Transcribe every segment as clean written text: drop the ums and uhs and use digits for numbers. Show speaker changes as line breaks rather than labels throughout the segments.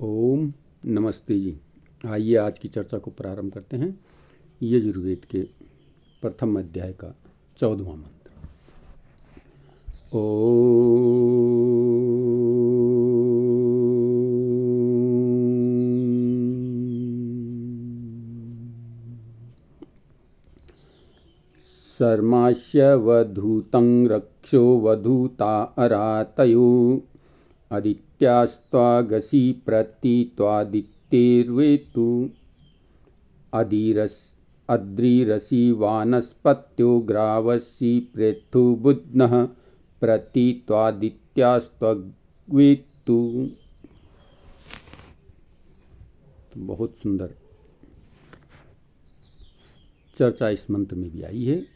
ओम नमस्ते जी। आइए आज की चर्चा को प्रारंभ करते हैं। यजुर्वेद के प्रथम अध्याय का 14वां मंत्र। सर्मास्य वधूतं रक्षो वधूता अरातयो आदित्यास्त्वागसी प्रतीत्वादित्यैर्वेतु अद्रिरसि वानस्पत्यो ग्रावसि प्रेथु बुध्नः प्रतीत्वादित्यास्त्वेतु। बहुत सुंदर चर्चा इस मंत्र में भी आई है।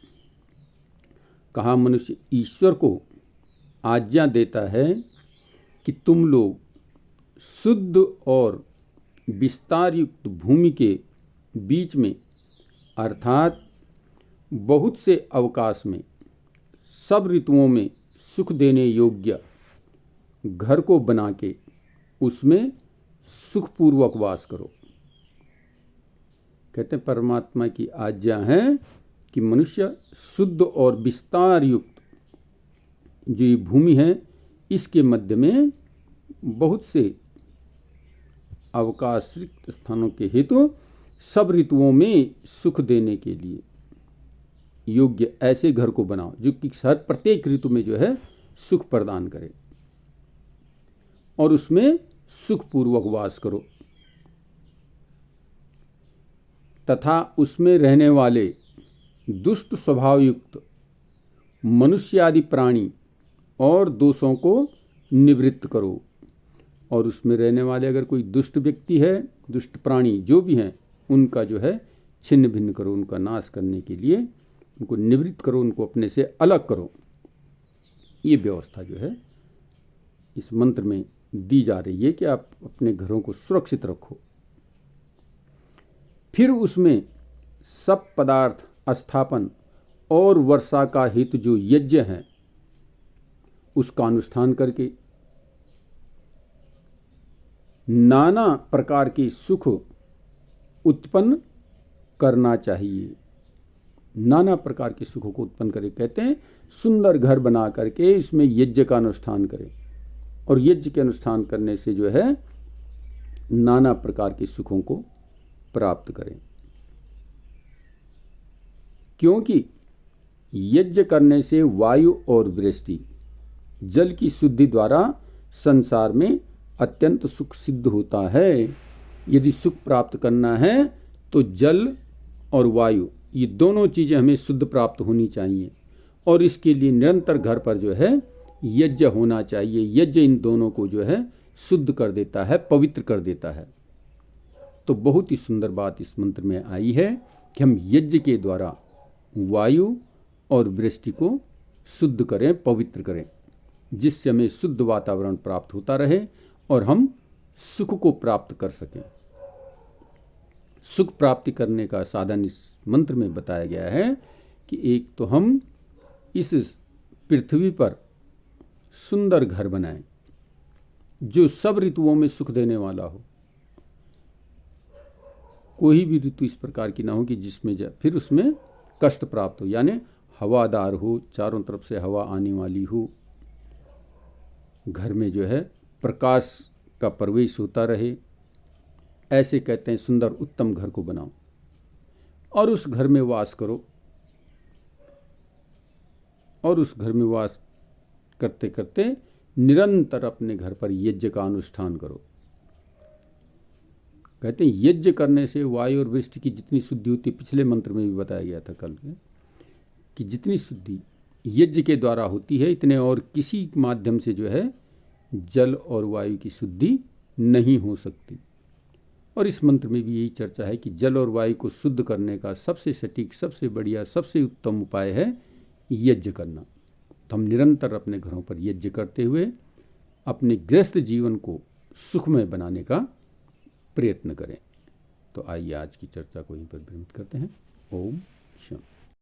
कहा मनुष्य ईश्वर को आज्ञा देता है कि तुम लोग शुद्ध और विस्तार युक्त भूमि के बीच में अर्थात बहुत से अवकाश में सब ऋतुओं में सुख देने योग्य घर को बना के उसमें सुखपूर्वक वास करो। कहते हैं परमात्मा की आज्ञा है कि मनुष्य शुद्ध और विस्तार युक्त जो ये भूमि है इसके मध्य में बहुत से अवकाशित स्थानों के हेतु सब ऋतुओं में सुख देने के लिए योग्य ऐसे घर को बनाओ जो कि हर प्रत्येक ऋतु में जो है सुख प्रदान करे और उसमें सुखपूर्वक वास करो तथा उसमें रहने वाले दुष्ट स्वभाव युक्त मनुष्य आदि प्राणी और दोषों को निवृत्त करो। और उसमें रहने वाले अगर कोई दुष्ट व्यक्ति है, दुष्ट प्राणी जो भी हैं, उनका जो है छिन्न भिन्न करो, उनका नाश करने के लिए उनको निवृत्त करो, उनको अपने से अलग करो। ये व्यवस्था जो है इस मंत्र में दी जा रही है कि आप अपने घरों को सुरक्षित रखो। फिर उसमें सब पदार्थ स्थापन और वर्षा का हेतु जो यज्ञ है उसका अनुष्ठान करके नाना प्रकार के सुख उत्पन्न करना चाहिए। नाना प्रकार के सुखों को उत्पन्न करे कहते हैं सुंदर घर बना करके इसमें यज्ञ का अनुष्ठान करें और यज्ञ के अनुष्ठान करने से जो है नाना प्रकार के सुखों को प्राप्त करें। क्योंकि यज्ञ करने से वायु और वृष्टि जल की शुद्धि द्वारा संसार में अत्यंत सुख सिद्ध होता है। यदि सुख प्राप्त करना है तो जल और वायु ये दोनों चीज़ें हमें शुद्ध प्राप्त होनी चाहिए और इसके लिए निरंतर घर पर जो है यज्ञ होना चाहिए। यज्ञ इन दोनों को जो है शुद्ध कर देता है, पवित्र कर देता है। तो बहुत ही सुंदर बात इस मंत्र में आई है कि हम यज्ञ के द्वारा वायु और वृष्टि को शुद्ध करें, पवित्र करें, जिससे हमें शुद्ध वातावरण प्राप्त होता रहे और हम सुख को प्राप्त कर सकें। सुख प्राप्ति करने का साधन इस मंत्र में बताया गया है कि एक तो हम इस पृथ्वी पर सुंदर घर बनाएं जो सब ऋतुओं में सुख देने वाला हो। कोई भी ऋतु इस प्रकार की ना हो कि जिसमें फिर उसमें कष्ट प्राप्त हो, यानी हवादार हो, चारों तरफ से हवा आने वाली हो, घर में जो है प्रकाश का प्रवेश होता रहे। ऐसे कहते हैं सुंदर उत्तम घर को बनाओ और उस घर में वास करो और उस घर में वास करते करते निरंतर अपने घर पर यज्ञ का अनुष्ठान करो। कहते हैं यज्ञ करने से वायु और वृष्टि की जितनी शुद्धि होती, पिछले मंत्र में भी बताया गया था कल कि जितनी शुद्धि यज्ञ के द्वारा होती है इतने और किसी माध्यम से जो है जल और वायु की शुद्धि नहीं हो सकती। और इस मंत्र में भी यही चर्चा है कि जल और वायु को शुद्ध करने का सबसे सटीक, सबसे बढ़िया, सबसे उत्तम उपाय है यज्ञ करना। तो हम निरंतर अपने घरों पर यज्ञ करते हुए अपने गृहस्थ जीवन को सुखमय बनाने का प्रयत्न करें। तो आइए आज की चर्चा को यहीं पर विरमित करते हैं। ओम शांति।